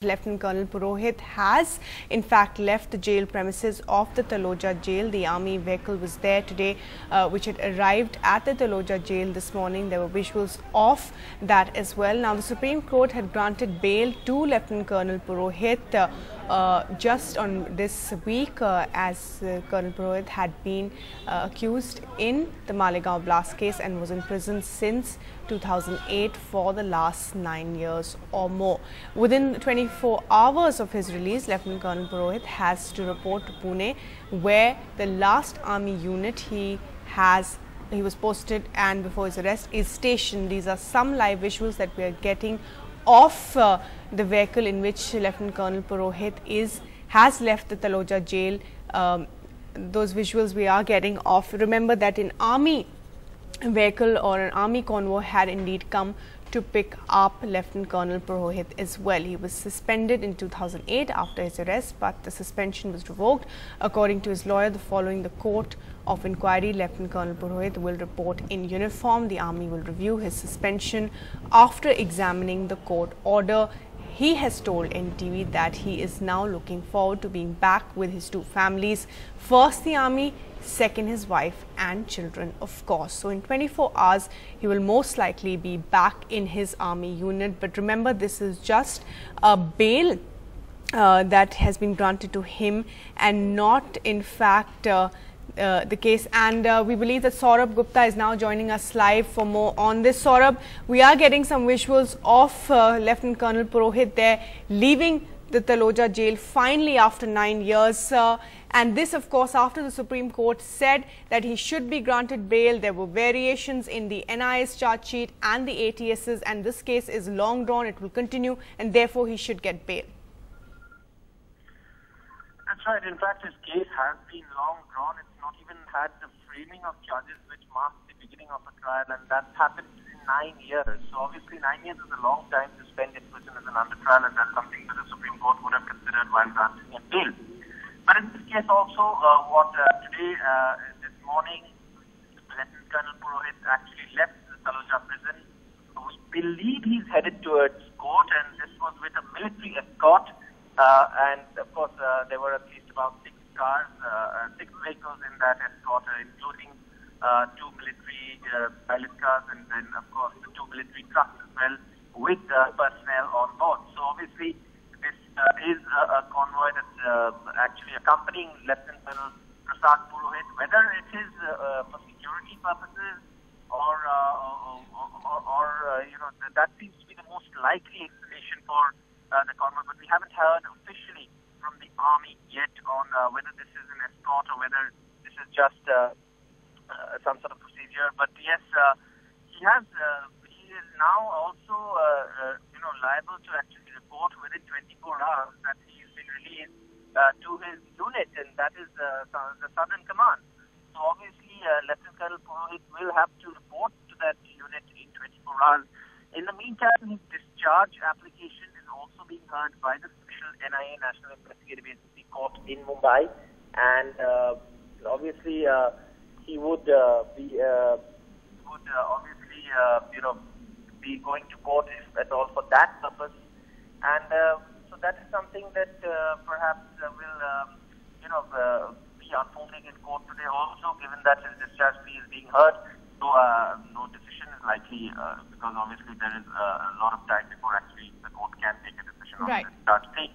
Lieutenant Colonel Purohit has in fact left the jail premises of the Taloja jail. The army vehicle was there today, which had arrived at the Taloja jail this morning. There were visuals of that as well. Now, the Supreme Court had granted bail to Lieutenant Colonel Purohit just on this week, as Colonel Purohit had been accused in the Malegaon blast case and was in prison since 2008 for the last 9 years or more. Within 24 hours of his release, Lieutenant Colonel Purohit has to report to Pune, where the last army unit he was posted and before his arrest is stationed. These are some live visuals that we are getting of the vehicle in which Lieutenant Colonel Purohit has left the Taloja jail. Those visuals we are getting of. Remember that an army vehicle or an army convoy had indeed come to pick up Lieutenant Colonel Purohit as well. He was suspended in 2008 after his arrest, but the suspension was revoked. According to his lawyer, following the court of inquiry, Lieutenant Colonel Purohit will report in uniform. The army will review his suspension after examining the court order. He has told NDTV that he is now looking forward to being back with his two families. First the army, second his wife and children, of course. So in 24 hours, he will most likely be back in his army unit. But remember, this is just a bail that has been granted to him and not in fact the case. And we believe that Saurabh Gupta is now joining us live for more on this. Saurabh, we are getting some visuals of Lieutenant Colonel Purohit there leaving the Taloja jail finally after 9 years. And this, of course, after the Supreme Court said that he should be granted bail. There were variations in the NIS charge sheet and the ATSs, and this case is long drawn. It will continue, and therefore he should get bail. That's right. In fact, his case has been long drawn. It's not even had the framing of charges which marks the beginning of a trial, and that's happened in 9 years. So obviously 9 years is a long time to spend in prison as an under trial, and that's something that the Supreme Court would have considered while granting him bail. But in this case also, today, this morning, Lieutenant Colonel Purohit actually left the Taloja prison. We believe he's headed towards court, and this was with a military escort. And of course, there were at least about 6 cars, 6 vehicles in that escort, including 2 military pilot cars, and then of course the 2 military trucks as well, with personnel on board. So obviously, this is a convoy that's actually accompanying Lieutenant Colonel Prasad Purohit, whether it is for security purposes or that seems to be the most likely explanation for the convoy. But we haven't heard officially from the army yet on whether this is an escort or whether this is just some sort of procedure. But yes, he is now also liable to actually report within 24 hours that he's been released to his unit, and that is the Southern Command. So obviously, Lieutenant Colonel Purohit will have to report to that unit in 24 hours. In the meantime, his discharge application is also being heard by the Special NIA National Investigative Agency Court in Mumbai, and obviously he would be going to court if at all for that purpose. And so that is something that perhaps will be unfolding in court today also, given that his discharge plea is being heard. So no decision is likely because obviously there is a lot of time before actually the court can take a decision on the discharge plea.